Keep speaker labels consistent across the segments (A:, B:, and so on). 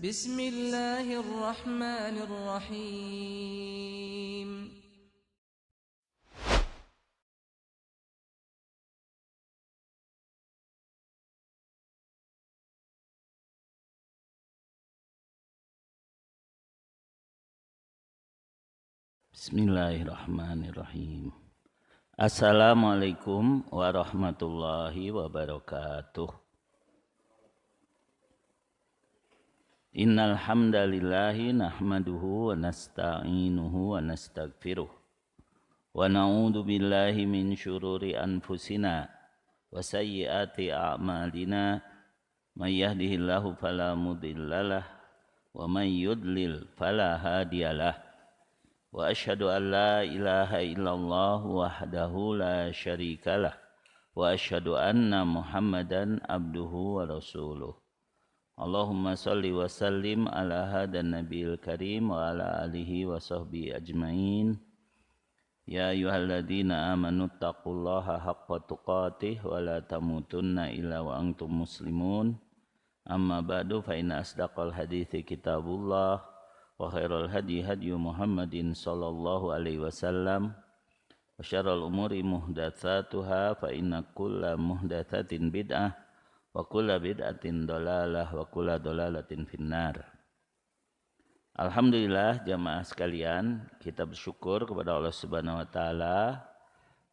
A: بسم الله الرحمن الرحيم
B: Bismillahirrahmanirrahim. Assalamualaikum warahmatullahi wabarakatuh. Innal hamdalillahi nahmaduhu wa nasta'inuhu wa nastaghfiruh. Wa na'udzu billahi min syururi anfusina wa sayyiati a'malina. May yahdihillahu fala mudhillalah wa may yudlil fala hadiyalah. Wa asyhadu an la ilaha illallah wahdahu la syarikalah wa asyhadu anna Muhammadan abduhu wa rasuluh. Allahumma salli wa sallim ala hadan nabiyil karim wa ala alihi wa sahbihi ajmain. Ya ayyuhalladzina amanu taqullaha haqqa tuqatih wa la tamutunna illa wa antum muslimun. Amma ba'du fa inna asdaqal hadithi kitabullah wa khairal hadi Muhammadin sallallahu alaihi wasallam wa syarral umuri muhdatsatuha fa inna kulla muhdatsatin bid'ah wa kulla bid'atin dhalalah wa kulla dhalalatin finnar. Alhamdulillah jamaah sekalian, kita bersyukur kepada Allah Subhanahu wa taala.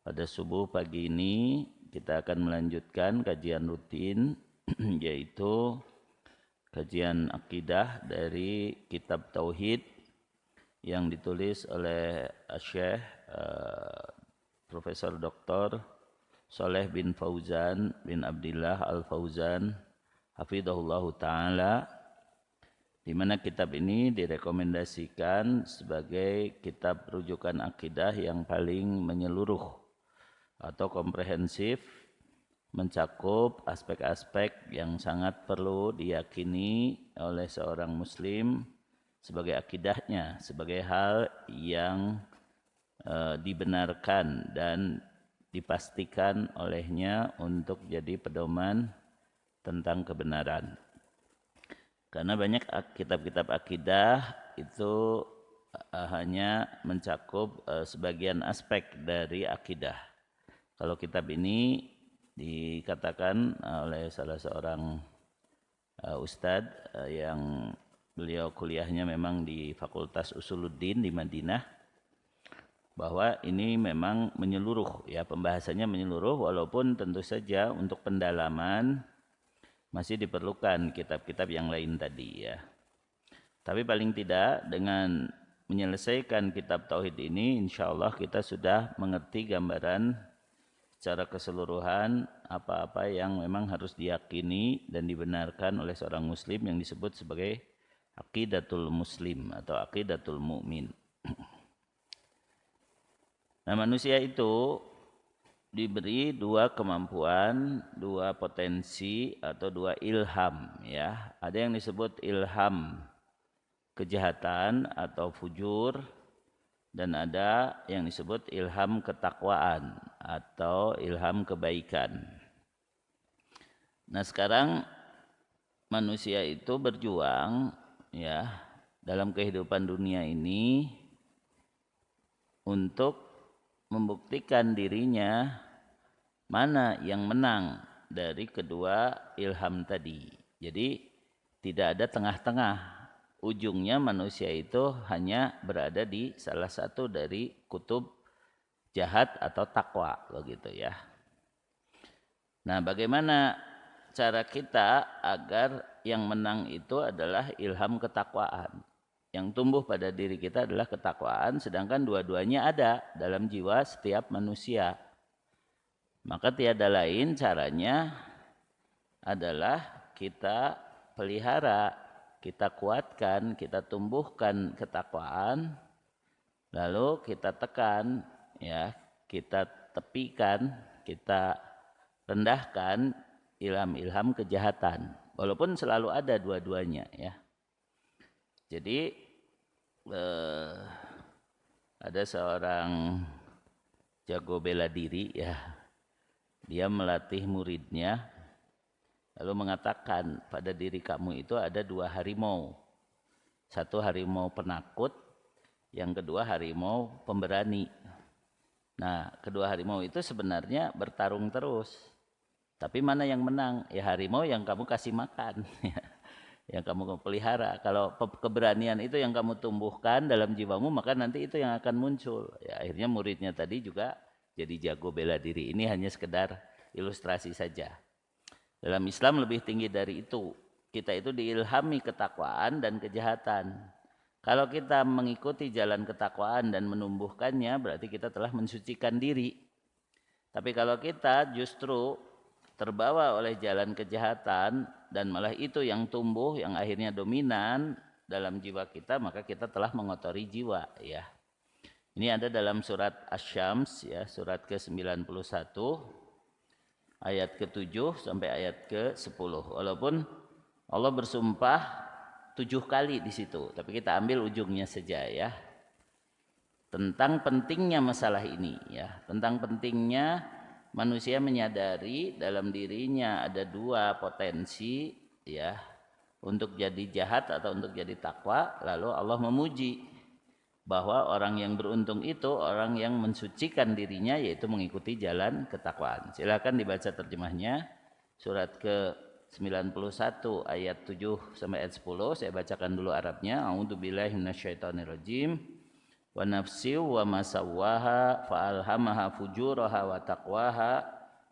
B: Pada subuh pagi ini kita akan melanjutkan kajian rutin yaitu kajian akidah dari kitab Tauhid yang ditulis oleh Syekh Profesor Dr. Shalih bin Fauzan bin Abdillah Al-Fauzan hafizahullahu taala, di mana kitab ini direkomendasikan sebagai kitab rujukan akidah yang paling menyeluruh atau komprehensif, mencakup aspek-aspek yang sangat perlu diyakini oleh seorang muslim sebagai akidahnya, sebagai hal yang dibenarkan dan dipastikan olehnya untuk jadi pedoman tentang kebenaran. Karena banyak kitab-kitab akidah itu hanya mencakup sebagian aspek dari akidah. Kalau kitab ini dikatakan oleh salah seorang ustadz yang beliau kuliahnya memang di Fakultas Usuluddin di Madinah, bahwa ini memang menyeluruh, ya, pembahasannya menyeluruh, walaupun tentu saja untuk pendalaman masih diperlukan kitab-kitab yang lain tadi, ya. Tapi paling tidak dengan menyelesaikan kitab Tauhid ini, insya Allah kita sudah mengerti gambaran secara keseluruhan apa-apa yang memang harus diyakini dan dibenarkan oleh seorang muslim yang disebut sebagai aqidatul muslim atau aqidatul mu'min. Nah, manusia itu diberi dua kemampuan, dua potensi atau dua ilham, ya. Ada yang disebut ilham kejahatan atau fujur, dan ada yang disebut ilham ketakwaan atau ilham kebaikan. Nah, sekarang manusia itu berjuang, ya, dalam kehidupan dunia ini untuk membuktikan dirinya mana yang menang dari kedua ilham tadi. Jadi tidak ada tengah-tengah. Ujungnya manusia itu hanya berada di salah satu dari kutub jahat atau takwa, begitu, ya. Nah, bagaimana cara kita agar yang menang itu adalah ilham ketakwaan? Yang tumbuh pada diri kita adalah ketakwaan, sedangkan dua-duanya ada dalam jiwa setiap manusia. Maka tiada lain caranya adalah kita pelihara, kita kuatkan, kita tumbuhkan ketakwaan, lalu kita tekan, ya, kita tepikan, kita rendahkan ilham-ilham kejahatan, walaupun selalu ada dua-duanya, ya. Jadi ada seorang jago bela diri, ya, dia melatih muridnya lalu mengatakan pada diri kamu itu ada 2 harimau. Satu harimau penakut, yang kedua harimau pemberani. Nah, kedua harimau itu sebenarnya bertarung terus. Tapi mana yang menang? Ya harimau yang kamu kasih makan. Yang kamu pelihara. Kalau keberanian itu yang kamu tumbuhkan dalam jiwamu, maka nanti itu yang akan muncul. Ya, akhirnya muridnya tadi juga jadi jago bela diri. Ini hanya sekedar ilustrasi saja. Dalam Islam lebih tinggi dari itu. Kita itu diilhami ketakwaan dan kejahatan. Kalau kita mengikuti jalan ketakwaan dan menumbuhkannya, berarti kita telah mensucikan diri. Tapi kalau kita justru terbawa oleh jalan kejahatan dan malah itu yang tumbuh, yang akhirnya dominan dalam jiwa kita, maka kita telah mengotori jiwa, ya. Ini ada dalam surat Asy-Syams, ya, surat ke-91 ayat ke-7 sampai ayat ke-10. Walaupun Allah bersumpah 7 kali di situ, tapi kita ambil ujungnya saja, ya. Tentang pentingnya masalah ini, ya, tentang pentingnya manusia menyadari dalam dirinya ada 2 potensi, ya, untuk jadi jahat atau untuk jadi takwa. Lalu Allah memuji bahwa orang yang beruntung itu orang yang mensucikan dirinya, yaitu mengikuti jalan ketakwaan. Silakan dibaca terjemahnya, surat ke-91 ayat 7 sampai ayat 10. Saya bacakan dulu Arabnya. A'udzubillahi minasyaitonirrajim. Wa nafsi wa masawwaha fa'alhamaha fujuraha wa taqwaha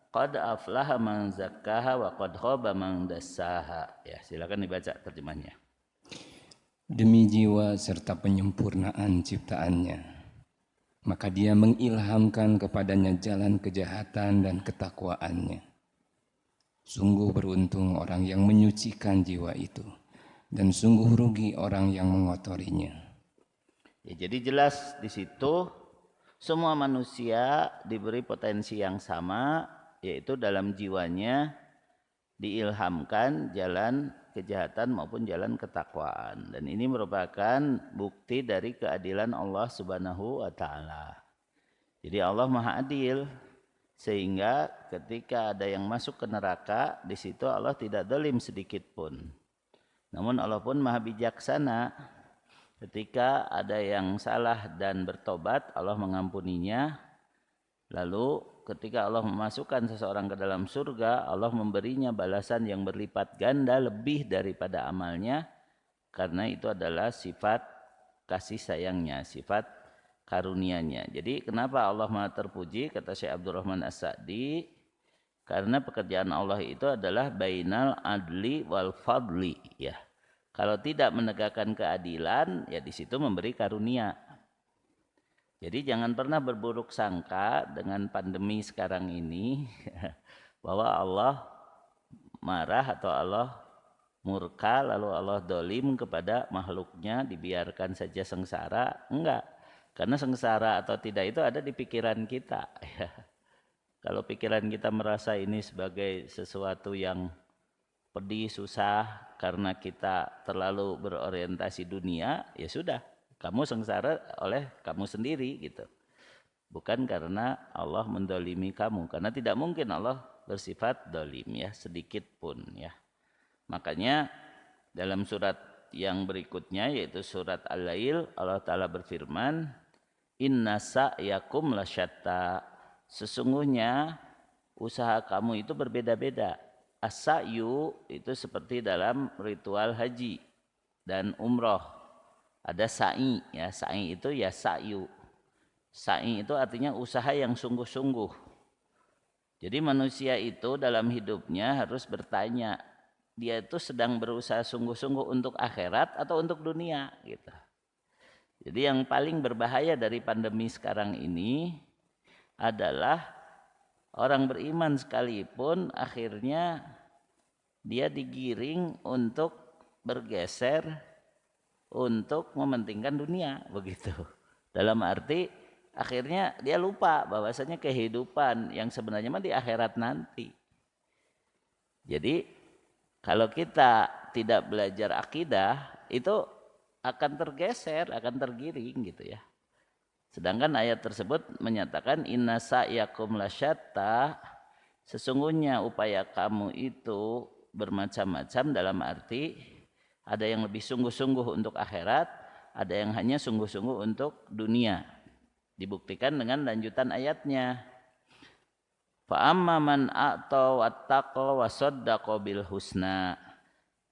B: qad aflaha man zakkaha wa qad khaba man dassaha. Ya, silakan dibaca terjemahnya.
C: Demi jiwa serta penyempurnaan ciptaannya, maka dia mengilhamkan kepadanya jalan kejahatan dan ketakwaannya. Sungguh beruntung orang yang menyucikan jiwa itu, dan sungguh rugi orang yang mengotorinya.
B: Ya, jadi jelas di situ semua manusia diberi potensi yang sama, yaitu dalam jiwanya diilhamkan jalan kejahatan maupun jalan ketakwaan. Dan ini merupakan bukti dari keadilan Allah Subhanahu wa taala. Jadi Allah Maha Adil, sehingga ketika ada yang masuk ke neraka, di situ Allah tidak zalim sedikit pun. Namun Allah pun Maha Bijaksana. Ketika ada yang salah dan bertobat, Allah mengampuninya. Lalu ketika Allah memasukkan seseorang ke dalam surga, Allah memberinya balasan yang berlipat ganda lebih daripada amalnya, karena itu adalah sifat kasih sayangnya, sifat karunia-Nya. Jadi kenapa Allah Maha terpuji, kata Syekh Abdurrahman As-Sa'di, karena pekerjaan Allah itu adalah bainal adli wal fadli, ya. Kalau tidak menegakkan keadilan, ya di situ memberi karunia. Jadi jangan pernah berburuk sangka dengan pandemi sekarang ini bahwa Allah marah atau Allah murka, lalu Allah dolim kepada makhluknya, dibiarkan saja sengsara. Enggak, karena sengsara atau tidak itu ada di pikiran kita. Kalau pikiran kita merasa ini sebagai sesuatu yang pedih, susah, karena kita terlalu berorientasi dunia, ya sudah, kamu sengsara oleh kamu sendiri gitu. Bukan karena Allah mendolimi kamu, karena tidak mungkin Allah bersifat dolim, ya, sedikit pun, ya. Makanya dalam surat yang berikutnya, yaitu surat Al-Lail, Allah Ta'ala berfirman, inna sa'yakum lasyatta, sesungguhnya usaha kamu itu berbeda-beda. As-sa'yu itu seperti dalam ritual haji dan umroh. Ada sa'i, ya, sa'i itu ya sa'yu. Sa'i itu artinya usaha yang sungguh-sungguh. Jadi manusia itu dalam hidupnya harus bertanya, dia itu sedang berusaha sungguh-sungguh untuk akhirat atau untuk dunia, gitu. Jadi yang paling berbahaya dari pandemi sekarang ini adalah orang beriman sekalipun akhirnya dia digiring untuk bergeser untuk mementingkan dunia, begitu. Dalam arti akhirnya dia lupa bahwasanya kehidupan yang sebenarnya mah di akhirat nanti. Jadi kalau kita tidak belajar akidah, itu akan tergeser, akan tergiring gitu, ya. Sedangkan ayat tersebut menyatakan inna sa'yakum lasyatta, sesungguhnya upaya kamu itu bermacam-macam dalam arti ada yang lebih sungguh-sungguh untuk akhirat, ada yang hanya sungguh-sungguh untuk dunia. Dibuktikan dengan lanjutan ayatnya. Fa amma man a'ta wattaqa wa saddaqa bil husna.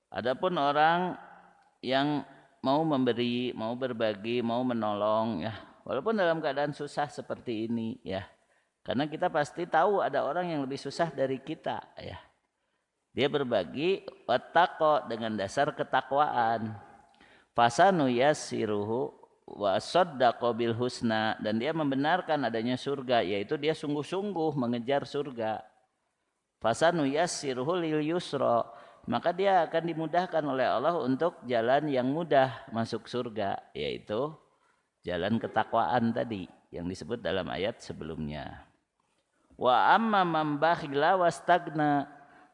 B: Adapun orang yang mau memberi, mau berbagi, mau menolong ya, walaupun dalam keadaan susah seperti ini ya. Karena kita pasti tahu ada orang yang lebih susah dari kita ya. Dia berbagi wattaqa dengan dasar ketakwaan. Fasanu yassiruhu wa saddaqa bil husna, dan dia membenarkan adanya surga, yaitu dia sungguh-sungguh mengejar surga. Fasanu yassiruhu lil yusra, maka dia akan dimudahkan oleh Allah untuk jalan yang mudah masuk surga, yaitu jalan ketakwaan tadi yang disebut dalam ayat sebelumnya. Wa amma man bakhila wastagna,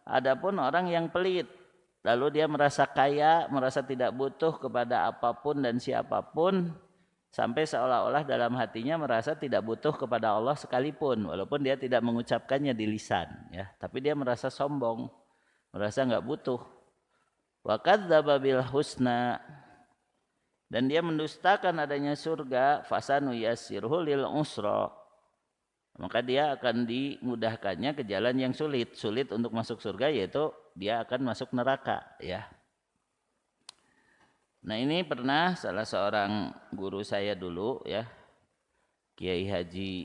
B: adapun orang yang pelit lalu dia merasa kaya, merasa tidak butuh kepada apapun dan siapapun, sampai seolah-olah dalam hatinya merasa tidak butuh kepada Allah sekalipun, walaupun dia tidak mengucapkannya di lisan ya, tapi dia merasa sombong, merasa enggak butuh. Wa kadzdzaba bil husna, dan dia mendustakan adanya surga, fasanu yassirhu lil usra, maka dia akan dimudahkannya ke jalan yang sulit untuk masuk surga, yaitu dia akan masuk neraka ya. Nah, ini pernah salah seorang guru saya dulu ya, Kiai Haji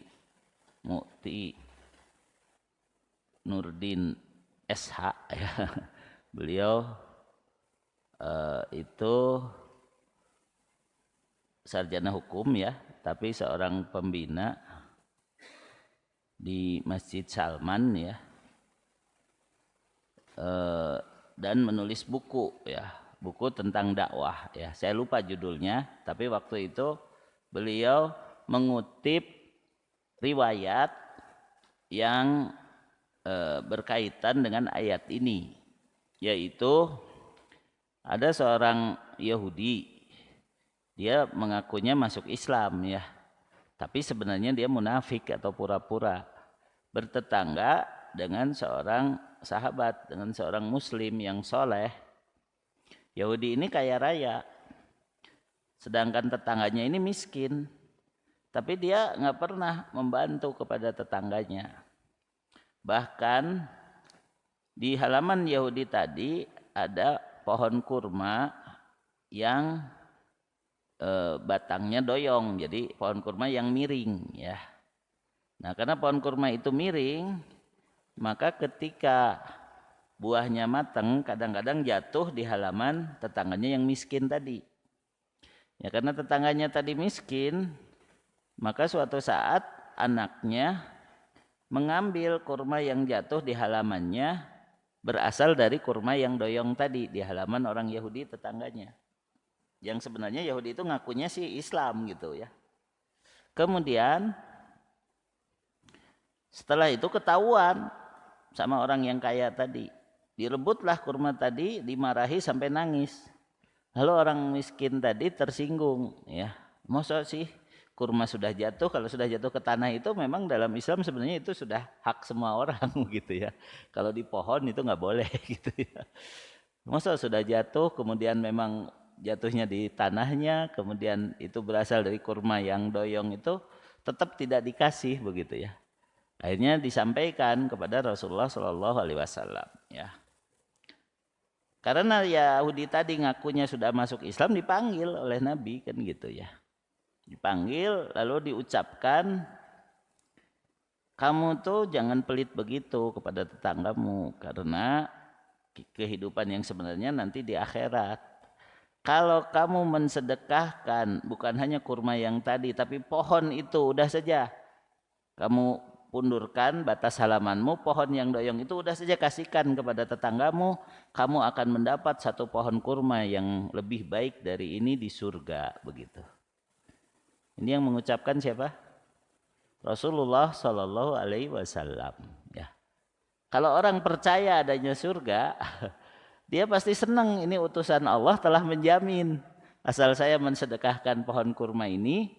B: Mukti Nurdin SH ya. Beliau itu sarjana hukum ya, tapi seorang pembina di Masjid Salman ya, dan menulis buku ya, buku tentang dakwah ya. Saya lupa judulnya, tapi waktu itu beliau mengutip riwayat yang berkaitan dengan ayat ini, yaitu ada seorang Yahudi, dia mengakunya masuk Islam ya, tapi sebenarnya dia munafik atau pura-pura, bertetangga dengan seorang sahabat, dengan seorang muslim yang soleh. Yahudi ini kaya raya, sedangkan tetangganya ini miskin, tapi dia nggak pernah membantu kepada tetangganya. Bahkan di halaman Yahudi tadi ada pohon kurma yang batangnya doyong, jadi pohon kurma yang miring ya. Nah, karena pohon kurma itu miring, maka ketika buahnya matang kadang-kadang jatuh di halaman tetangganya yang miskin tadi. Ya, karena tetangganya tadi miskin, maka suatu saat anaknya mengambil kurma yang jatuh di halamannya berasal dari kurma yang doyong tadi di halaman orang Yahudi tetangganya. Yang sebenarnya Yahudi itu ngakunya sih Islam gitu ya. Kemudian setelah itu ketahuan sama orang yang kaya tadi. Direbutlah kurma tadi, dimarahi sampai nangis. Lalu orang miskin tadi tersinggung ya. Masa sih kurma sudah jatuh, kalau sudah jatuh ke tanah itu memang dalam Islam sebenarnya itu sudah hak semua orang gitu ya. Kalau di pohon itu nggak boleh gitu ya. Masa sudah jatuh kemudian memang jatuhnya di tanahnya, kemudian itu berasal dari kurma yang doyong, itu tetap tidak dikasih begitu ya. Akhirnya disampaikan kepada Rasulullah Shallallahu Alaihi Wasallam ya. Karena Yahudi tadi ngakunya sudah masuk Islam, dipanggil oleh Nabi kan gitu ya. Dipanggil lalu diucapkan, kamu tuh jangan pelit begitu kepada tetanggamu, karena kehidupan yang sebenarnya nanti di akhirat. Kalau kamu mensedekahkan bukan hanya kurma yang tadi, tapi pohon itu udah saja kamu pundurkan batas halamanmu, pohon yang doyong itu udah saja kasihkan kepada tetanggamu, kamu akan mendapat satu pohon kurma yang lebih baik dari ini di surga begitu. Ini yang mengucapkan siapa? Rasulullah Shallallahu Alaihi Wasallam. Ya. Kalau orang percaya adanya surga, dia pasti senang, ini utusan Allah telah menjamin. Asal saya mensedekahkan pohon kurma ini,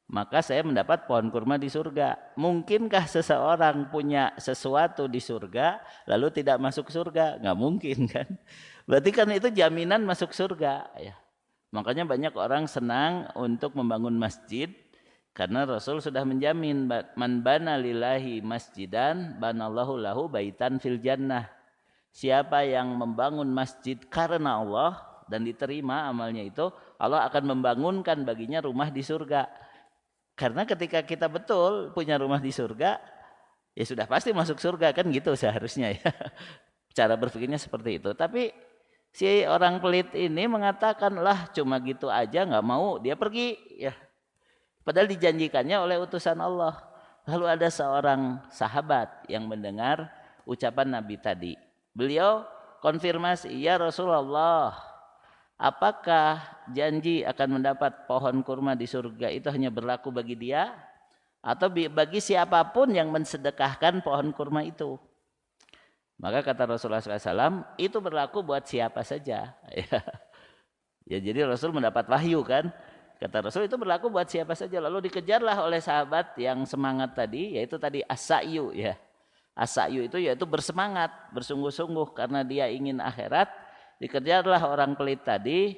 B: maka saya mendapat pohon kurma di surga. Mungkinkah seseorang punya sesuatu di surga lalu tidak masuk surga? Nggak mungkin kan. Berarti kan itu jaminan masuk surga. Ya. Makanya banyak orang senang untuk membangun masjid karena Rasul sudah menjamin man bana lillahi masjidan banallahu lahu baitan fil jannah. Siapa yang membangun masjid karena Allah dan diterima amalnya itu, Allah akan membangunkan baginya rumah di surga. Karena ketika kita betul punya rumah di surga, ya sudah pasti masuk surga kan gitu seharusnya ya. Cara berpikirnya seperti itu. Tapi si orang pelit ini mengatakan lah cuma gitu aja nggak mau, dia pergi ya. Padahal dijanjikannya oleh utusan Allah. Lalu ada seorang sahabat yang mendengar ucapan Nabi tadi. Beliau konfirmasi, ya Rasulullah, apakah janji akan mendapat pohon kurma di surga itu hanya berlaku bagi dia atau bagi siapapun yang mensedekahkan pohon kurma itu? Maka kata Rasulullah SAW, itu berlaku buat siapa saja. Ya, jadi Rasul mendapat wahyu kan. Kata Rasul itu berlaku buat siapa saja. Lalu dikejarlah oleh sahabat yang semangat tadi, yaitu tadi as-sa'yu ya. As-sa'yu itu yaitu bersemangat, bersungguh-sungguh karena dia ingin akhirat. Dikejarlah orang pelit tadi,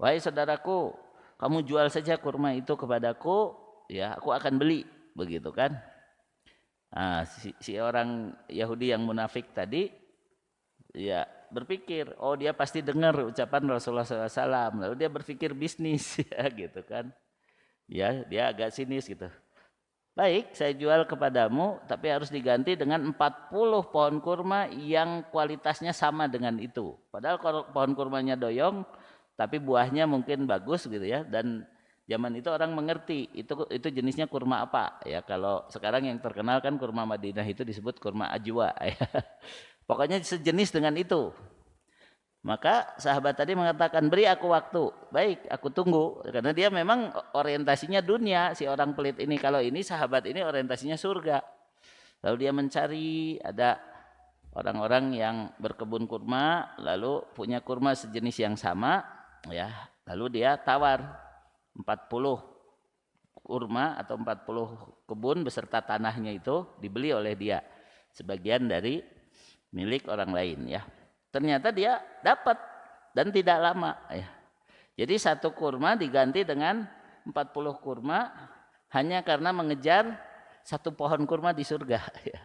B: wahai saudaraku, kamu jual saja kurma itu kepadaku, ya aku akan beli, begitu kan? Nah, si orang Yahudi yang munafik tadi, ya berpikir, oh dia pasti dengar ucapan Rasulullah SAW, lalu dia berpikir bisnis, ya gitu kan? Ya dia agak sinis gitu. Baik, saya jual kepadamu, tapi harus diganti dengan 40 pohon kurma yang kualitasnya sama dengan itu. Padahal pohon kurmanya doyong, tapi buahnya mungkin bagus gitu ya. Dan zaman itu orang mengerti itu jenisnya kurma apa. Ya kalau sekarang yang terkenal kan kurma Madinah itu disebut kurma ajwa. Ya. Pokoknya sejenis dengan itu. Maka sahabat tadi mengatakan, beri aku waktu. Baik, aku tunggu. Karena dia memang orientasinya dunia, si orang pelit ini. Kalau ini sahabat ini orientasinya surga. Lalu dia mencari, ada orang-orang yang berkebun kurma, lalu punya kurma sejenis yang sama. Ya, lalu dia tawar 40 kurma atau 40 kebun beserta tanahnya itu dibeli oleh dia. Sebagian dari milik orang lain ya. Ternyata dia dapat dan tidak lama ya. Jadi satu kurma diganti dengan 40 kurma hanya karena mengejar satu pohon kurma di surga ya.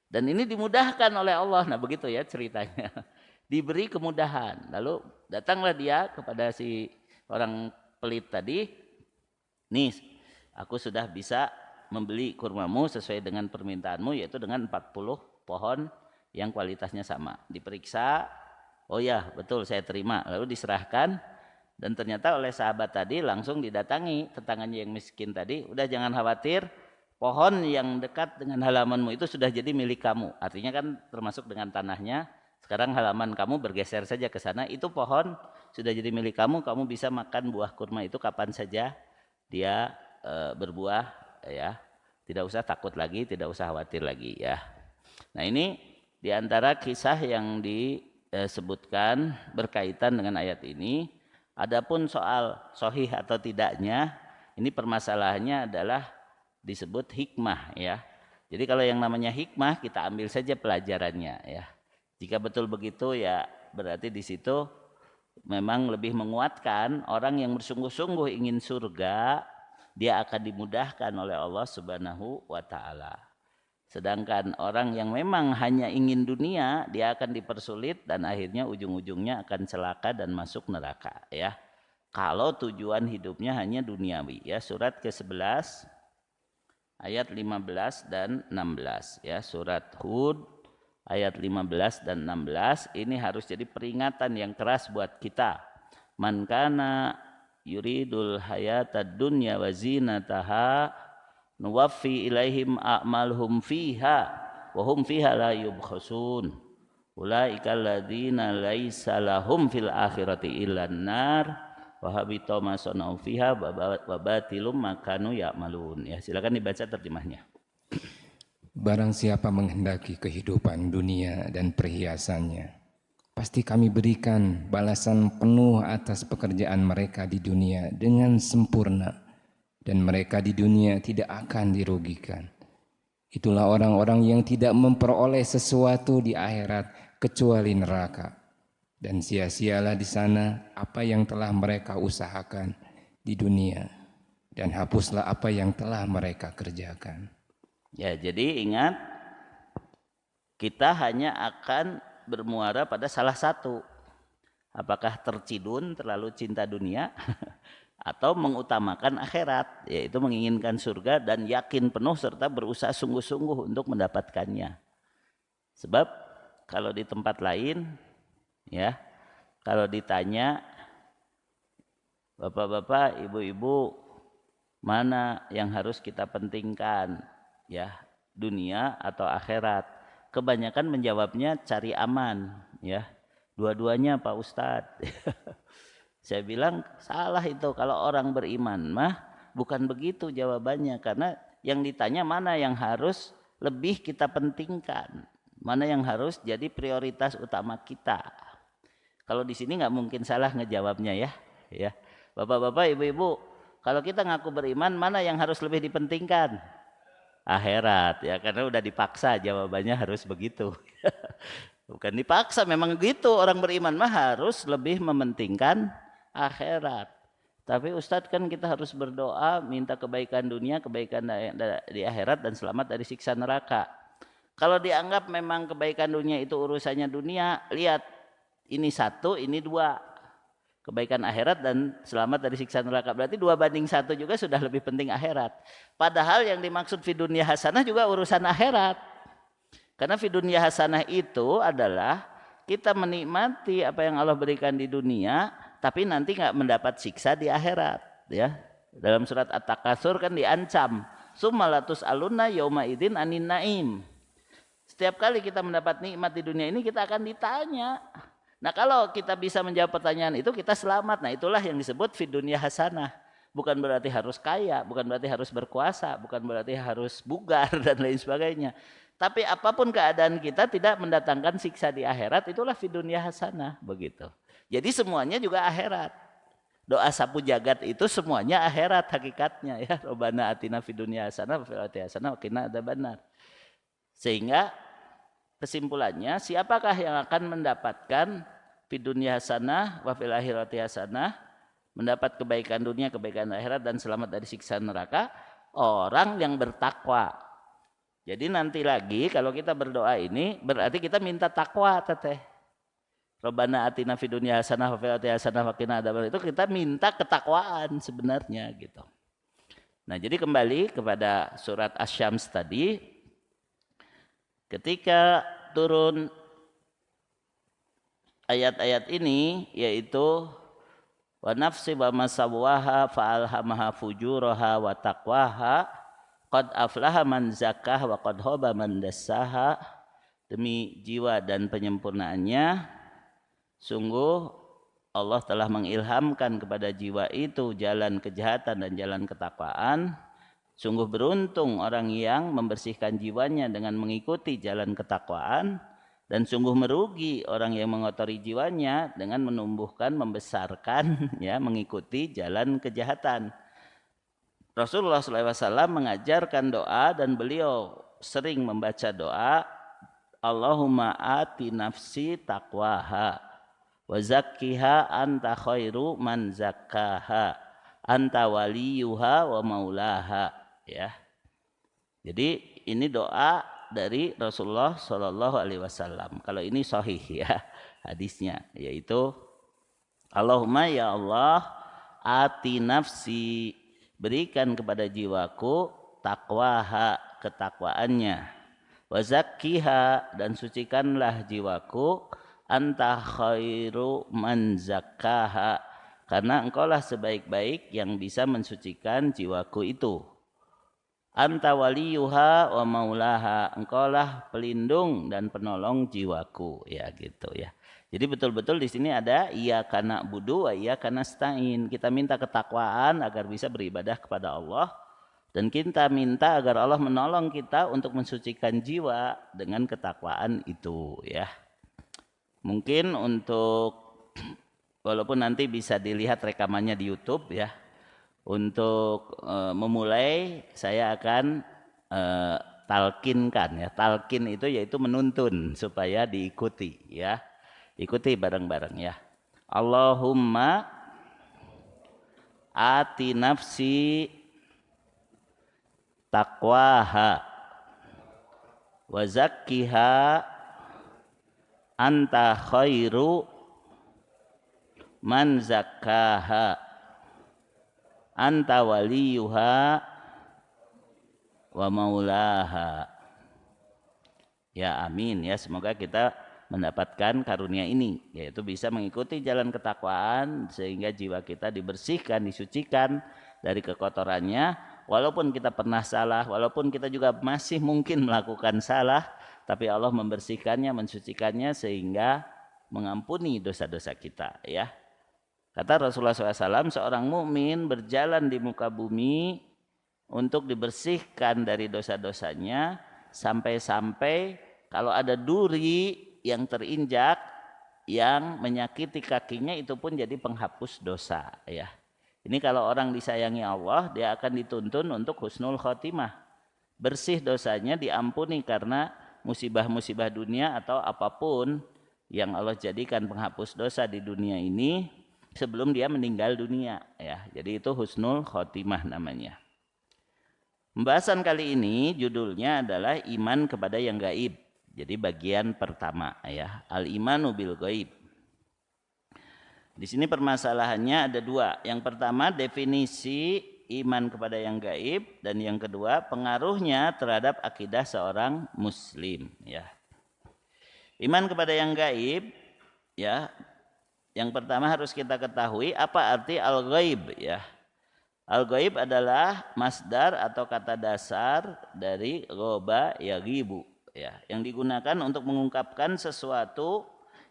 B: Dan ini dimudahkan oleh Allah. Nah begitu ya ceritanya. Diberi kemudahan. Lalu datanglah dia kepada si orang pelit tadi. Nih aku sudah bisa membeli kurmamu sesuai dengan permintaanmu, yaitu dengan 40 pohon yang kualitasnya sama. Diperiksa, oh ya betul saya terima, lalu diserahkan. Dan ternyata oleh sahabat tadi langsung didatangi tetangganya yang miskin tadi, udah jangan khawatir, pohon yang dekat dengan halamanmu itu sudah jadi milik kamu. Artinya kan termasuk dengan tanahnya, sekarang halaman kamu bergeser saja ke sana, itu pohon sudah jadi milik kamu, kamu bisa makan buah kurma itu kapan saja dia berbuah ya. Tidak usah takut lagi, tidak usah khawatir lagi ya. Nah ini di antara kisah yang disebutkan berkaitan dengan ayat ini. Adapun soal sahih atau tidaknya, ini permasalahannya adalah disebut hikmah ya. Jadi kalau yang namanya hikmah kita ambil saja pelajarannya ya. Jika betul begitu ya berarti di situ memang lebih menguatkan orang yang bersungguh-sungguh ingin surga, dia akan dimudahkan oleh Allah Subhanahu wa taala. Sedangkan orang yang memang hanya ingin dunia, dia akan dipersulit dan akhirnya ujung-ujungnya akan celaka dan masuk neraka ya. Kalau tujuan hidupnya hanya duniawi ya. Surat ke-11 ayat 15 dan 16 ya. Surat Hud ayat 15 dan 16 ini harus jadi peringatan yang keras buat kita. Man kana yuridul hayatad dunya wa zinataha nuwaffi ilaihim a'malhum fiha wa hum fiha la yubkhasun ulaika alladzina laisa lahum fil akhirati illan nar wa habita ma sanau fiha wa batilum ma kanu ya'malun. Ya, silakan dibaca terjemahnya.
C: Barang siapa menghendaki kehidupan dunia dan perhiasannya, pasti kami berikan balasan penuh atas pekerjaan mereka di dunia dengan sempurna, dan mereka di dunia tidak akan dirugikan. Itulah orang-orang yang tidak memperoleh sesuatu di akhirat kecuali neraka. Dan sia-sialah di sana apa yang telah mereka usahakan di dunia, dan hapuslah apa yang telah mereka kerjakan.
B: Ya, jadi ingat, kita hanya akan bermuara pada salah satu. Apakah tercidun terlalu cinta dunia atau mengutamakan akhirat, yaitu menginginkan surga dan yakin penuh serta berusaha sungguh-sungguh untuk mendapatkannya. Sebab kalau di tempat lain, ya, kalau ditanya bapak-bapak, ibu-ibu, mana yang harus kita pentingkan, ya, dunia atau akhirat? Kebanyakan menjawabnya cari aman, ya. Dua-duanya Pak Ustadz. Saya bilang salah itu, kalau orang beriman mah bukan begitu jawabannya, karena yang ditanya mana yang harus lebih kita pentingkan, mana yang harus jadi prioritas utama kita. Kalau di sini nggak mungkin salah ngejawabnya, ya, ya. Bapak-bapak, ibu-ibu, kalau kita ngaku beriman, mana yang harus lebih dipentingkan? Akhirat, ya, karena udah dipaksa jawabannya harus begitu. Bukan dipaksa, memang gitu, orang beriman mah harus lebih mementingkan akhirat. Tapi Ustadz, kan kita harus berdoa minta kebaikan dunia, kebaikan di akhirat, dan selamat dari siksa neraka. Kalau dianggap memang kebaikan dunia itu urusannya dunia, lihat, ini satu, ini dua. Kebaikan akhirat dan selamat dari siksa neraka. Berarti 2:1 juga sudah lebih penting akhirat. Padahal yang dimaksud fi dunya hasanah juga urusan akhirat. Karena fi dunya hasanah itu adalah kita menikmati apa yang Allah berikan di dunia, tapi nanti nggak mendapat siksa di akhirat, ya. Dalam surat At-Takatsur kan diancam, summalatus aluna yauma idzin anin naim. Setiap kali kita mendapat nikmat di dunia ini, kita akan ditanya. Nah, kalau kita bisa menjawab pertanyaan itu, kita selamat. Nah, itulah yang disebut fi dunya hasanah. Bukan berarti harus kaya, bukan berarti harus berkuasa, bukan berarti harus bugar dan lain sebagainya. Tapi apapun keadaan kita tidak mendatangkan siksa di akhirat, itulah fi dunya hasanah, begitu. Jadi semuanya juga akhirat. Doa sapu jagat itu semuanya akhirat hakikatnya, ya. Robbana atina fid dunya hasanah wa fil akhirati hasanah wa qina adzabannar. Sehingga kesimpulannya, siapakah yang akan mendapatkan fid dunya hasanah wa fil akhirati hasanah, mendapat kebaikan dunia, kebaikan akhirat, dan selamat dari siksa neraka? Orang yang bertakwa. Jadi nanti lagi kalau kita berdoa ini berarti kita minta takwa, teteh. Robbana atina fid dunya hasanah wa fil akhirati hasanah wa qina adzabannar, itu kita minta ketakwaan sebenarnya, gitu. Nah, jadi kembali kepada surat Asy-Syams tadi, ketika turun ayat-ayat ini, yaitu wa nafsi wa masawwaha fa'alhamaha fujuraha wa taqwaha qad aflaha man zakkaha wa qad khaba man dassaha, demi jiwa dan penyempurnaannya, sungguh Allah telah mengilhamkan kepada jiwa itu jalan kejahatan dan jalan ketakwaan. Sungguh beruntung orang yang membersihkan jiwanya dengan mengikuti jalan ketakwaan, dan sungguh merugi orang yang mengotori jiwanya dengan menumbuhkan, membesarkan, ya, mengikuti jalan kejahatan. Rasulullah SAW mengajarkan doa, dan beliau sering membaca doa, Allahumma ati nafsi taqwaha wa zakkiha anta khairu man zakkaha anta waliyuha wa maulaha, ya. Jadi ini doa dari Rasulullah SAW. Kalau ini sahih, ya, hadisnya, yaitu Allahumma, ya Allah, ati nafsi, berikan kepada jiwaku takwaha, ketakwaannya, wa zakkiha, dan sucikanlah jiwaku, anta khairu man zakkaha, karena engkaulah sebaik-baik yang bisa mensucikan jiwaku itu. Anta waliyuha wa maulaha, engkaulah pelindung dan penolong jiwaku, ya, gitu, ya. Jadi betul-betul di sini ada iyyaka na'budu wa iyyaka nasta'in. Kita minta ketakwaan agar bisa beribadah kepada Allah, dan kita minta agar Allah menolong kita untuk mensucikan jiwa dengan ketakwaan itu, ya. Mungkin untuk, walaupun nanti bisa dilihat rekamannya di YouTube, ya. Untuk memulai saya akan talkinkan ya. Talkin itu yaitu menuntun supaya diikuti ya. Ikuti bareng-bareng ya. Allahumma ati nafsi taqwaha wa zakkiha anta khairu man zakkaha anta waliyuha wa maulaha. Ya amin ya, semoga kita mendapatkan karunia ini, yaitu bisa mengikuti jalan ketakwaan sehingga jiwa kita dibersihkan, disucikan dari kekotorannya. Walaupun kita pernah salah, walaupun kita juga masih mungkin melakukan salah, tapi Allah membersihkannya, mensucikannya sehingga mengampuni dosa-dosa kita ya. Kata Rasulullah SAW, seorang mukmin berjalan di muka bumi untuk dibersihkan dari dosa-dosanya sampai-sampai kalau ada duri yang terinjak yang menyakiti kakinya itu pun jadi penghapus dosa ya. Ini kalau orang disayangi Allah, dia akan dituntun untuk husnul khotimah. Bersih dosanya, diampuni karena musibah-musibah dunia atau apapun yang Allah jadikan penghapus dosa di dunia ini sebelum dia meninggal dunia ya. Jadi itu husnul khotimah namanya. Pembahasan kali ini judulnya adalah iman kepada yang gaib. Jadi bagian pertama ya, al-imanu bil gaib. Di sini permasalahannya ada dua. Yang pertama definisi iman kepada yang gaib, dan yang kedua pengaruhnya terhadap akidah seorang muslim ya. Iman kepada yang gaib ya. Yang pertama harus kita ketahui apa arti al-ghaib ya. Al-ghaib adalah masdar atau kata dasar dari ghaba yaghibu ya, yang digunakan untuk mengungkapkan sesuatu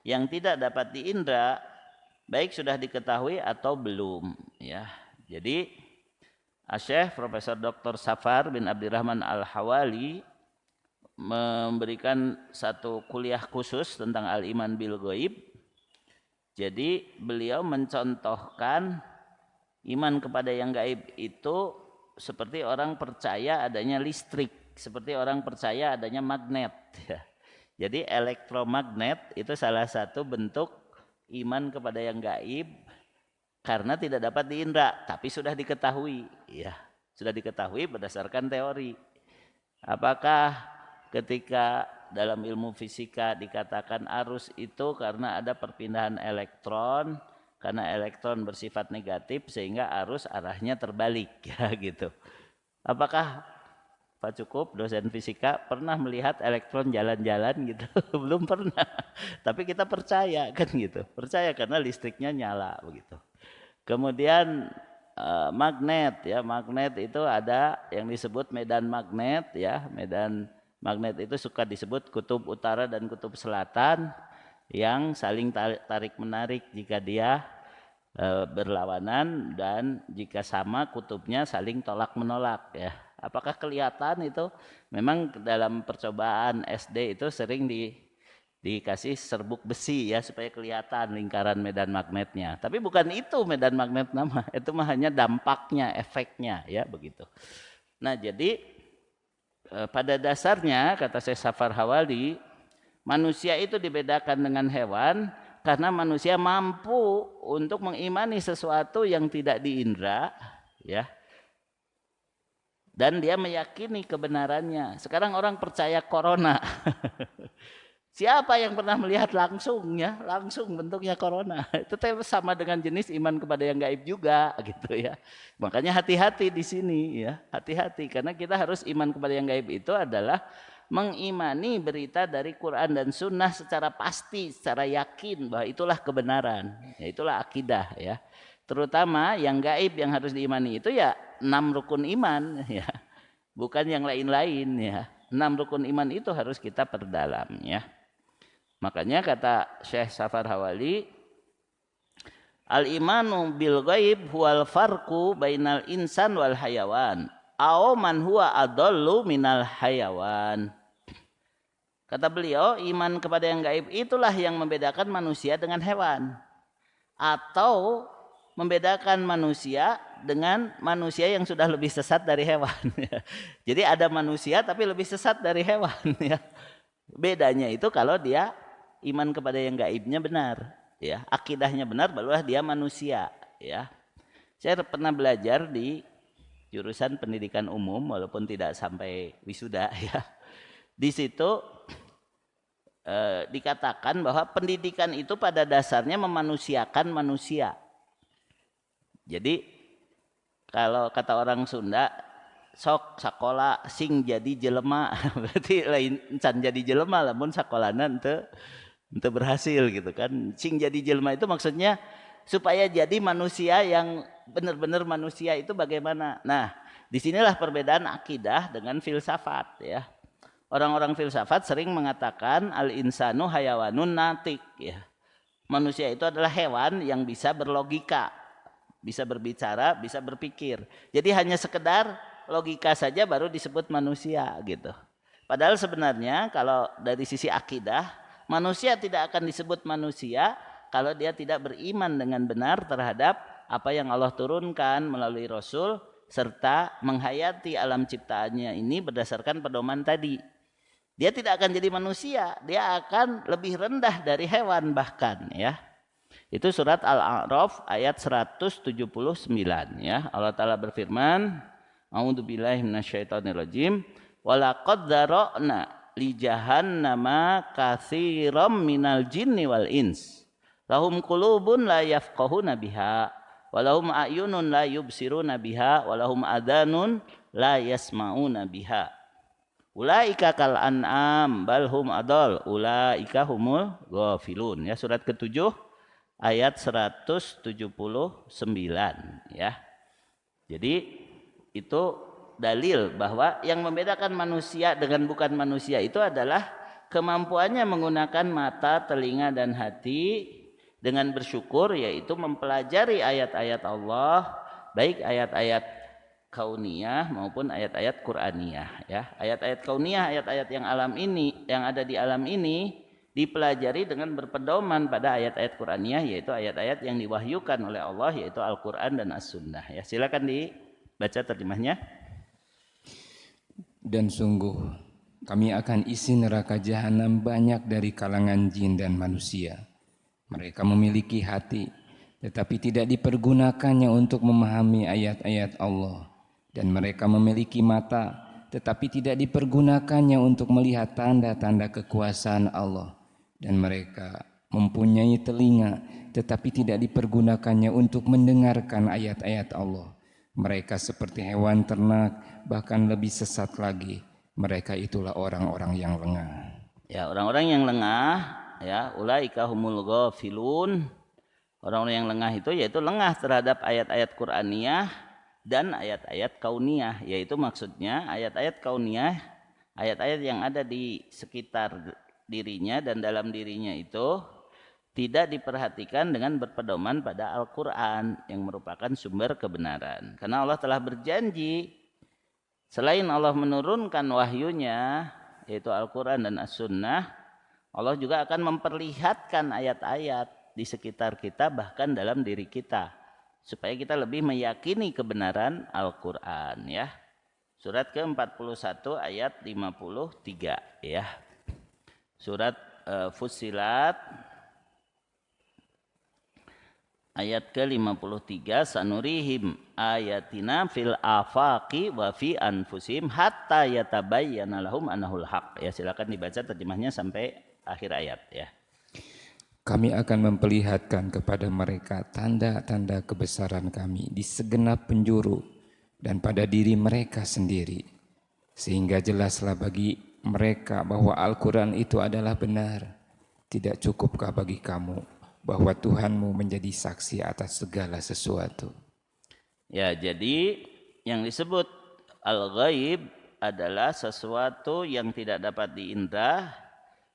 B: yang tidak dapat diindra, baik sudah diketahui atau belum ya. Jadi Syekh Profesor Dr. Safar bin Abdirrahman Al-Hawali memberikan satu kuliah khusus tentang al-iman bil ghaib. Jadi beliau mencontohkan iman kepada yang gaib itu seperti orang percaya adanya listrik, seperti orang percaya adanya magnet ya. Jadi elektromagnet itu salah satu bentuk iman kepada yang gaib karena tidak dapat diindra tapi sudah diketahui ya. Sudah diketahui berdasarkan teori. Apakah ketika dalam ilmu fisika dikatakan arus itu karena ada perpindahan elektron, karena elektron bersifat negatif sehingga arus arahnya terbalik ya gitu. Apakah Pak Cukup dosen fisika pernah melihat elektron jalan-jalan gitu? Belum pernah. Tapi kita percaya kan gitu. Percaya karena listriknya nyala begitu. Kemudian magnet ya, magnet itu ada yang disebut medan magnet ya. Medan magnet itu suka disebut kutub utara dan kutub selatan yang saling tarik menarik jika dia berlawanan, dan jika sama kutubnya saling tolak menolak ya. Apakah kelihatan itu? Memang dalam percobaan SD itu sering dikasih serbuk besi ya supaya kelihatan lingkaran medan magnetnya. Tapi bukan itu medan magnet nama, itu mah hanya dampaknya, efeknya ya begitu. Nah jadi pada dasarnya kata Syekh Safar Hawali, manusia itu dibedakan dengan hewan karena manusia mampu untuk mengimani sesuatu yang tidak diindra ya. Dan dia meyakini kebenarannya. Sekarang orang percaya corona. Siapa yang pernah melihat langsung ya, langsung bentuknya corona? Itu sama dengan jenis iman kepada yang gaib juga gitu ya. Makanya hati-hati di sini ya, hati-hati karena kita harus iman kepada yang gaib itu adalah mengimani berita dari Quran dan Sunnah secara pasti, secara yakin bahwa itulah kebenaran, ya itulah akidah ya. Terutama yang gaib yang harus diimani itu ya 6 rukun iman ya, bukan yang lain-lain ya. 6 rukun iman itu harus kita perdalam ya. Makanya kata Syekh Safar Hawali, al-imanu bil ghaib huwal farqu bainal insan wal hayawan aw man huwa adallu minal hayawan. Kata beliau, iman kepada yang gaib itulah yang membedakan manusia dengan hewan, atau membedakan manusia dengan manusia yang sudah lebih sesat dari hewan. Jadi ada manusia tapi lebih sesat dari hewan. Ya. Bedanya itu kalau dia iman kepada yang gaibnya benar, ya, akidahnya benar, barulah dia manusia. Ya. Saya pernah belajar di jurusan pendidikan umum, walaupun tidak sampai wisuda. Ya. Di situ dikatakan bahwa pendidikan itu pada dasarnya memanusiakan manusia. Jadi kalau kata orang Sunda, sok sakola sing jadi jelema, berarti lain can jadi jelema lamun sakolana ente berhasil gitu kan. Sing jadi jelema itu maksudnya supaya jadi manusia yang benar-benar manusia itu bagaimana. Nah, disinilah perbedaan akidah dengan filsafat ya. Orang-orang filsafat sering mengatakan al-insanu hayawanun natik ya. Manusia itu adalah hewan yang bisa berlogika, bisa berbicara, bisa berpikir. Jadi hanya sekedar logika saja baru disebut manusia gitu. Padahal sebenarnya kalau dari sisi akidah, manusia tidak akan disebut manusia kalau dia tidak beriman dengan benar terhadap apa yang Allah turunkan melalui Rasul serta menghayati alam ciptaannya ini berdasarkan pedoman tadi. Dia tidak akan jadi manusia, dia akan lebih rendah dari hewan bahkan ya. Itu surat Al-A'raf ayat 179 ya. Allah Ta'ala berfirman, A'udzubillahi minasyaitonirrajim, walaqad dzara'na li jahannama katsiran minal jinni wal ins. Lahum qulubun la yafqahuna biha, walahum a'yunun la yubsiruna biha, walahum adhanun la yasma'una biha. Ulaika kal an'am balhum adol, ulaika humul ghafilun. Ya, surat ke-7 ayat 179 ya. Jadi itu dalil bahwa yang membedakan manusia dengan bukan manusia itu adalah kemampuannya menggunakan mata, telinga dan hati dengan bersyukur, yaitu mempelajari ayat-ayat Allah, baik ayat-ayat kauniyah maupun ayat-ayat Qur'aniyah ya. Ayat-ayat kauniyah, ayat-ayat yang alam ini, yang ada di alam ini dipelajari dengan berpedoman pada ayat-ayat Qur'aniyah, yaitu ayat-ayat yang diwahyukan oleh Allah, yaitu Al-Qur'an dan As-Sunnah ya. Silakan dibaca terjemahnya.
C: Dan sungguh kami akan isi neraka jahanam banyak dari kalangan jin dan manusia. Mereka memiliki hati tetapi tidak dipergunakannya untuk memahami ayat-ayat Allah. Dan mereka memiliki mata, tetapi tidak dipergunakannya untuk melihat tanda-tanda kekuasaan Allah. Dan mereka mempunyai telinga, tetapi tidak dipergunakannya untuk mendengarkan ayat-ayat Allah. Mereka seperti hewan ternak, bahkan lebih sesat lagi. Mereka itulah orang-orang yang lengah.
B: Ya, orang-orang yang lengah, ya, ulaika humul ghafilun. Orang-orang yang lengah itu yaitu lengah terhadap ayat-ayat Qur'aniyah dan ayat-ayat kauniyah, yaitu maksudnya ayat-ayat kauniyah, ayat-ayat yang ada di sekitar dirinya dan dalam dirinya itu tidak diperhatikan dengan berpedoman pada Al-Quran yang merupakan sumber kebenaran. Karena Allah telah berjanji selain Allah menurunkan wahyunya yaitu Al-Quran dan As-Sunnah, Allah juga akan memperlihatkan ayat-ayat di sekitar kita bahkan dalam diri kita, supaya kita lebih meyakini kebenaran Al-Quran ya. Surat ke-41 ayat 53 ya. Surat Fussilat ayat ke-53, sanurihim ayatina fil afaqi wa fi anfusihim hatta yatabayyana lahum annahul haq. Ya, silakan dibaca terjemahnya sampai akhir ayat ya.
C: Kami akan memperlihatkan kepada mereka tanda-tanda kebesaran kami di segenap penjuru dan pada diri mereka sendiri. Sehingga jelaslah bagi mereka bahwa Al-Quran itu adalah benar. Tidak cukupkah bagi kamu bahwa Tuhanmu menjadi saksi atas segala sesuatu?
B: Ya, jadi yang disebut al-ghaib adalah sesuatu yang tidak dapat diindra,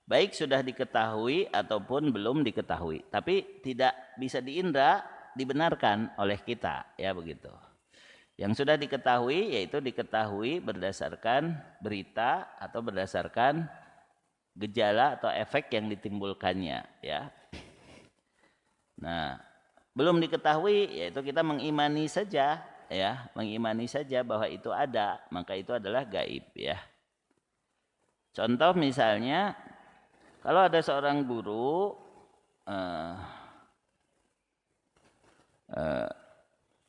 B: baik sudah diketahui ataupun belum diketahui, tapi tidak bisa diindra, dibenarkan oleh kita, ya begitu. Yang sudah diketahui yaitu diketahui berdasarkan berita atau berdasarkan gejala atau efek yang ditimbulkannya, ya. Nah, belum diketahui, yaitu kita mengimani saja, ya, mengimani saja bahwa itu ada, maka itu adalah gaib, ya. Contoh misalnya, kalau ada seorang guru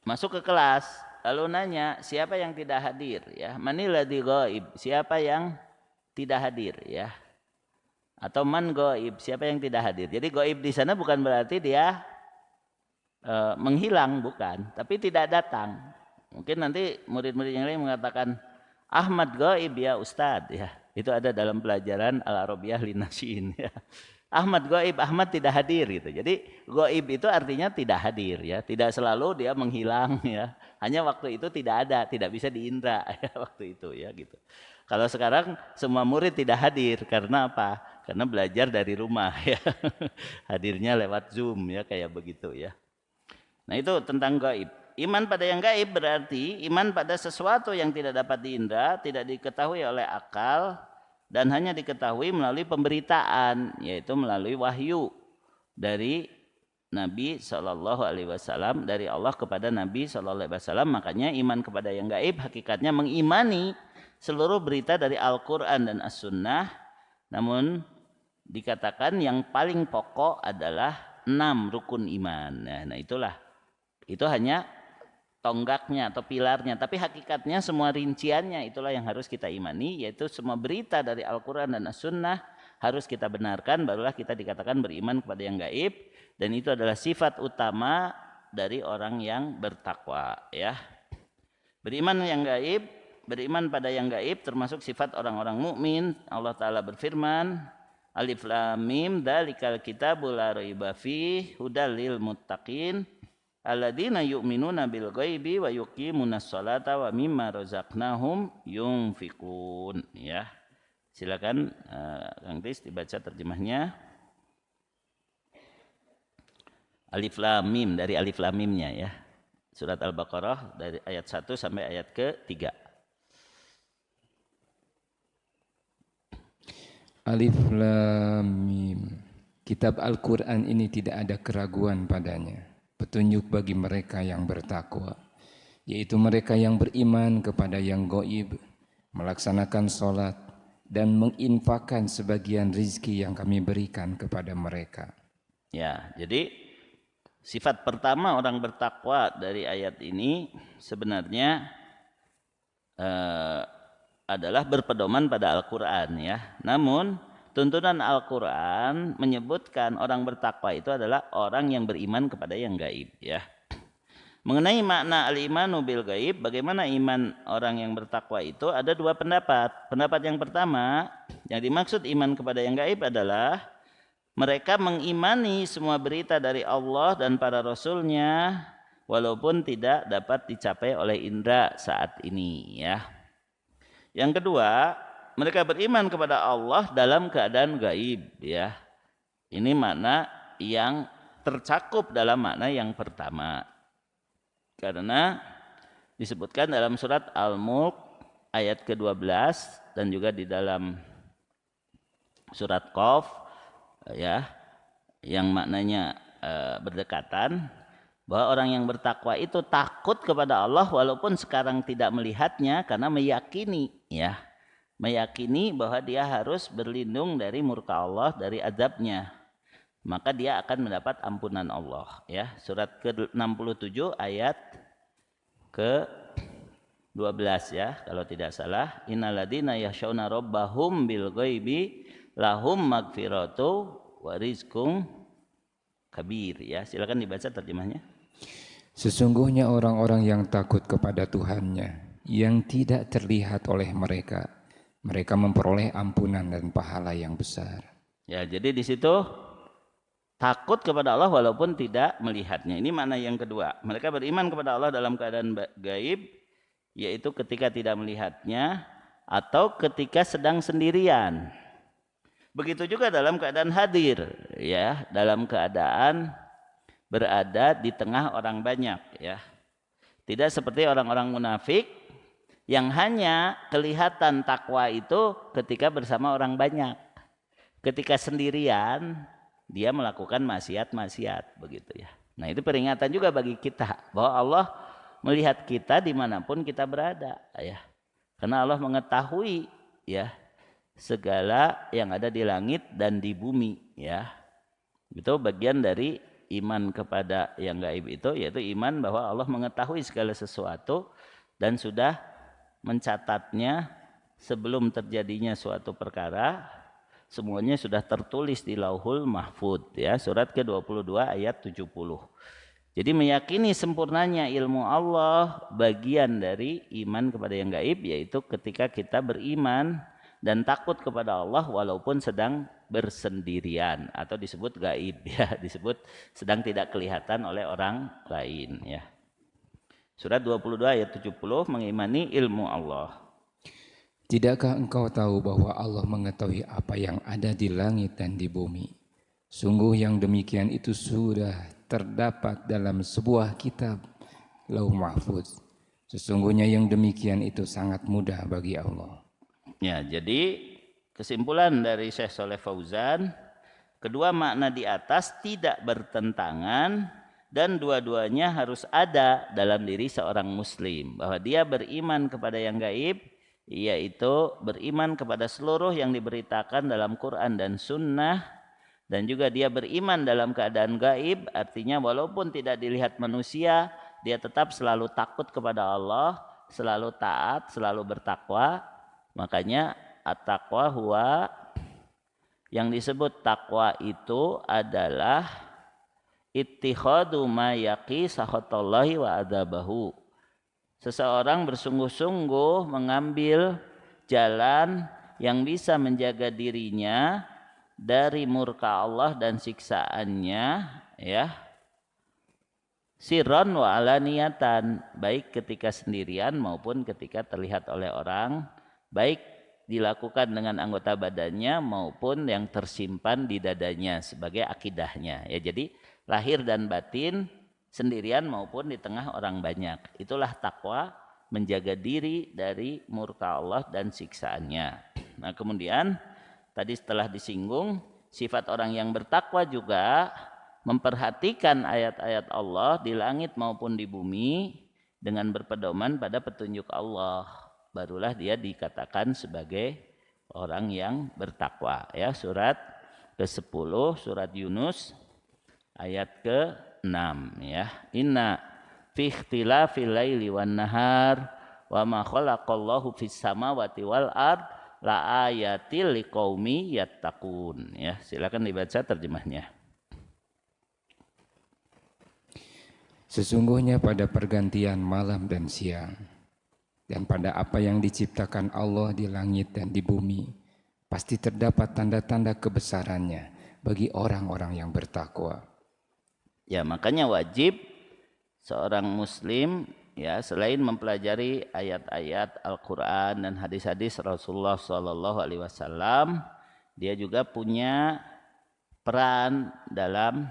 B: masuk ke kelas, lalu nanya siapa yang tidak hadir, ya, manilladzi ghaib, siapa yang tidak hadir, ya, atau man ghaib, siapa yang tidak hadir. Jadi ghaib di sana bukan berarti dia menghilang, bukan, tapi tidak datang. Mungkin nanti murid-murid yang lain mengatakan Ahmad gaib ya Ustadz, ya, itu ada dalam pelajaran Al-Arabiyah Linasyin, ya. Ahmad gaib, Ahmad tidak hadir gitu. Jadi gaib itu artinya tidak hadir, ya, tidak selalu dia menghilang, ya. Hanya waktu itu tidak ada, tidak bisa diindra, ya, waktu itu, ya, gitu. Kalau sekarang semua murid tidak hadir karena apa? Karena belajar dari rumah, ya. Hadirnya lewat Zoom, ya, kayak begitu, ya. Nah, itu tentang gaib. Iman pada yang gaib berarti iman pada sesuatu yang tidak dapat diindra, tidak diketahui oleh akal, dan hanya diketahui melalui pemberitaan, yaitu melalui wahyu dari Nabi SAW, dari Allah kepada Nabi SAW. Makanya iman kepada yang gaib hakikatnya mengimani seluruh berita dari Al-Quran dan As-Sunnah, namun dikatakan yang paling pokok adalah 6 rukun iman. Nah, itulah. Itu hanya tonggaknya atau pilarnya, tapi hakikatnya semua rinciannya itulah yang harus kita imani, yaitu semua berita dari Al-Quran dan As-Sunnah harus kita benarkan, barulah kita dikatakan beriman kepada yang gaib, dan itu adalah sifat utama dari orang yang bertakwa, ya. Beriman yang gaib, beriman pada yang gaib termasuk sifat orang-orang mukmin. Allah Ta'ala berfirman, Alif Lam Mim, dzalikal kitabul la raiba fihi hudal lil muttaqin alladzina yu'minuna bil ghaibi wa yuqimunas sholata wa mimma razaqnahum yunfikun, ya. Silakan Kang Tis dibaca terjemahnya. Alif Lam Mim, dari Alif Lam Mimnya, ya. Surat Al-Baqarah dari ayat 1 sampai ayat ke-3.
C: Alif Lam Mim. Kitab Al-Quran ini tidak ada keraguan padanya. Petunjuk bagi mereka yang bertakwa, yaitu mereka yang beriman kepada yang gaib, melaksanakan sholat, dan menginfakkan sebagian rizki yang kami berikan kepada mereka.
B: Ya, jadi sifat pertama orang bertakwa dari ayat ini sebenarnya adalah berpedoman pada Al-Quran, ya. Namun tuntunan Al-Quran menyebutkan orang bertakwa itu adalah orang yang beriman kepada yang gaib, ya. Mengenai makna al-imanu bil gaib, bagaimana iman orang yang bertakwa itu, ada 2 pendapat. Pendapat yang pertama, yang dimaksud iman kepada yang gaib adalah mereka mengimani semua berita dari Allah dan para Rasulnya, walaupun tidak dapat dicapai oleh indera saat ini, ya. Yang kedua, mereka beriman kepada Allah dalam keadaan gaib, ya. Ini makna yang tercakup dalam makna yang pertama. Karena disebutkan dalam surat Al-Mulk ayat ke-12 dan juga di dalam surat Qaf, ya, yang maknanya berdekatan, bahwa orang yang bertakwa itu takut kepada Allah walaupun sekarang tidak melihatnya, karena meyakini, ya, meyakini bahwa dia harus berlindung dari murka Allah, dari azabnya, maka dia akan mendapat ampunan Allah, ya. Surat ke-67 ayat ke-12, ya, kalau tidak salah, innalladzina yakhshawna rabbahum bil ghaibi lahum magfiratu wa rizqun kabir, ya. Silakan dibaca terjemahnya.
C: Sesungguhnya orang-orang yang takut kepada Tuhannya yang tidak terlihat oleh mereka, mereka memperoleh ampunan dan pahala yang besar.
B: Ya, jadi di situ takut kepada Allah walaupun tidak melihatnya. Ini makna yang kedua. Mereka beriman kepada Allah dalam keadaan gaib, yaitu ketika tidak melihatnya atau ketika sedang sendirian. Begitu juga dalam keadaan hadir, ya, dalam keadaan berada di tengah orang banyak, ya. Tidak seperti orang-orang munafik yang hanya kelihatan takwa itu ketika bersama orang banyak. Ketika sendirian dia melakukan maksiat-maksiat, begitu, ya. Nah itu peringatan juga bagi kita bahwa Allah melihat kita dimanapun kita berada, ya. Karena Allah mengetahui, ya, segala yang ada di langit dan di bumi, ya. Itu bagian dari iman kepada yang gaib itu, yaitu iman bahwa Allah mengetahui segala sesuatu dan sudah mencatatnya sebelum terjadinya suatu perkara. Semuanya sudah tertulis di Lauhul Mahfud, ya, surat ke-22 ayat 70. Jadi meyakini sempurnanya ilmu Allah bagian dari iman kepada yang gaib, yaitu ketika kita beriman dan takut kepada Allah walaupun sedang bersendirian atau disebut gaib, ya, disebut sedang tidak kelihatan oleh orang lain, ya. Surat 22 ayat 70 mengimani ilmu Allah.
C: Tidakkah engkau tahu bahwa Allah mengetahui apa yang ada di langit dan di bumi? Sungguh yang demikian itu sudah terdapat dalam sebuah kitab Lauh Mahfuz. Sesungguhnya yang demikian itu sangat mudah bagi Allah.
B: Ya, jadi kesimpulan dari Syekh Shalih Fauzan, kedua makna di atas tidak bertentangan dan dua-duanya harus ada dalam diri seorang muslim, bahwa dia beriman kepada yang gaib, yaitu beriman kepada seluruh yang diberitakan dalam Quran dan Sunnah, dan juga dia beriman dalam keadaan gaib, artinya walaupun tidak dilihat manusia, dia tetap selalu takut kepada Allah, selalu taat, selalu bertakwa. Makanya at-taqwa huwa, yang disebut takwa itu adalah ittikhadu ma yaqi sakhatallahi wa adabahu. Seseorang bersungguh-sungguh mengambil jalan yang bisa menjaga dirinya dari murka Allah dan siksaannya, ya, sirron wa alaniyatan, baik ketika sendirian maupun ketika terlihat oleh orang, baik dilakukan dengan anggota badannya maupun yang tersimpan di dadanya sebagai akidahnya, ya. Jadi lahir dan batin, sendirian maupun di tengah orang banyak. Itulah takwa, menjaga diri dari murka Allah dan siksaannya. Nah kemudian tadi setelah disinggung, sifat orang yang bertakwa juga memperhatikan ayat-ayat Allah di langit maupun di bumi dengan berpedoman pada petunjuk Allah. Barulah dia dikatakan sebagai orang yang bertakwa, ya. Surat ke-10 surat Yunus ayat ke-6, ya. Inna fi ikhtilafil laili wan nahar wa ma khalaqallahu fis samawati wal ard la ayatil liqaumi yattaqun, ya. Silakan dibaca terjemahnya.
C: Sesungguhnya pada pergantian malam dan siang, dan pada apa yang diciptakan Allah di langit dan di bumi, pasti terdapat tanda-tanda kebesarannya bagi orang-orang yang bertakwa.
B: Ya, makanya wajib seorang muslim, ya, selain mempelajari ayat-ayat Al-Quran dan hadis-hadis Rasulullah SAW, dia juga punya peran dalam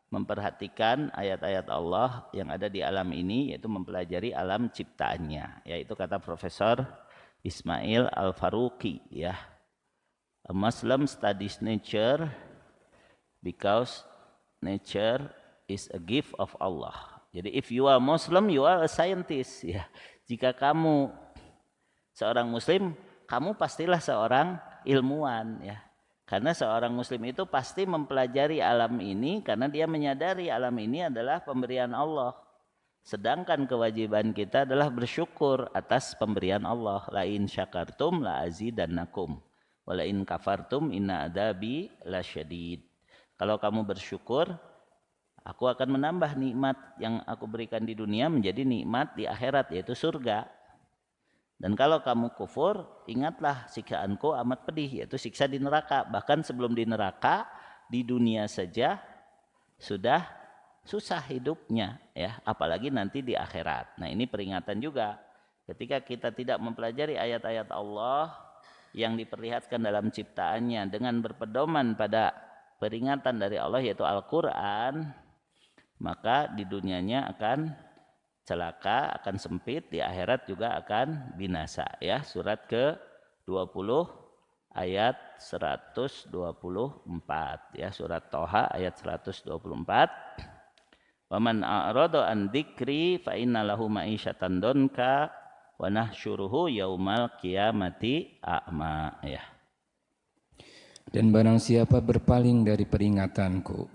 B: memperhatikan ayat-ayat Allah yang ada di alam ini, yaitu mempelajari alam ciptaannya. Yaitu kata Profesor Ismail Al-Faruqi, ya, a Muslim studies nature because nature is a gift of Allah. Jadi if you are Muslim, you are a scientist, ya. Jika kamu seorang muslim, kamu pastilah seorang ilmuwan, ya. Karena seorang muslim itu pasti mempelajari alam ini karena dia menyadari alam ini adalah pemberian Allah. Sedangkan kewajiban kita adalah bersyukur atas pemberian Allah. La in syakartum la azidannakum wa la in kafartum inna adabi lasyadid. Kalau kamu bersyukur, aku akan menambah nikmat yang aku berikan di dunia menjadi nikmat di akhirat, yaitu surga. Dan kalau kamu kufur, ingatlah siksaanku amat pedih, yaitu siksa di neraka. Bahkan sebelum di neraka, di dunia saja sudah susah hidupnya, ya, apalagi nanti di akhirat. Nah ini peringatan juga, ketika kita tidak mempelajari ayat-ayat Allah yang diperlihatkan dalam ciptaannya dengan berpedoman pada peringatan dari Allah yaitu Al-Quran, maka di dunianya akan celaka, akan sempit, di akhirat juga akan binasa, ya. Surat ke-20 ayat 124, ya. Surat Toha ayat 124. Wa man a'rada an dzikri fa inna lahu ma'isyatan donka wa nahsyuruhu yaumal qiyamati a'ma. Ya.
C: Dan barang siapa berpaling dari peringatanku,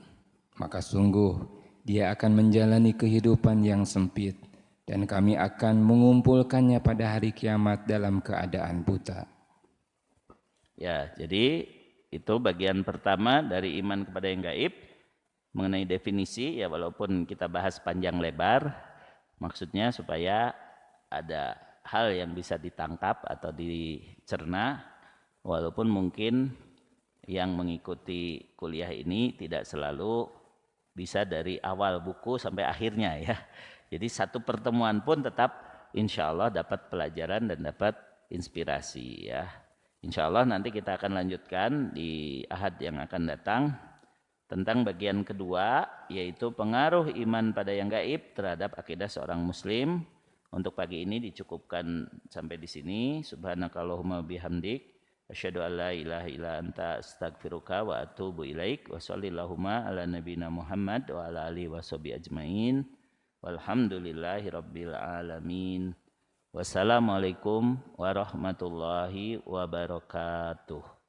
C: maka sungguh dia akan menjalani kehidupan yang sempit, dan kami akan mengumpulkannya pada hari kiamat dalam keadaan buta.
B: Ya, jadi itu bagian pertama dari iman kepada yang gaib. Mengenai definisi, ya walaupun kita bahas panjang lebar, maksudnya supaya ada hal yang bisa ditangkap atau dicerna, walaupun mungkin yang mengikuti kuliah ini tidak selalu bisa dari awal buku sampai akhirnya ya. Jadi satu pertemuan pun tetap insya Allah dapat pelajaran dan dapat inspirasi ya. Insya Allah nanti kita akan lanjutkan di Ahad yang akan datang tentang bagian kedua, yaitu pengaruh iman pada yang gaib terhadap akidah seorang muslim. Untuk pagi ini dicukupkan sampai di sini. Subhanakallahumma bihamdik, asyhadu an la ilaha illa anta astaghfiruka wa atubu ilaik. Wa shallallahumma ala nabiyina Muhammad wa ala alihi washabihi ajmain. Walhamdulillahi rabbil alamin. Wassalamualaikum warahmatullahi wabarakatuh.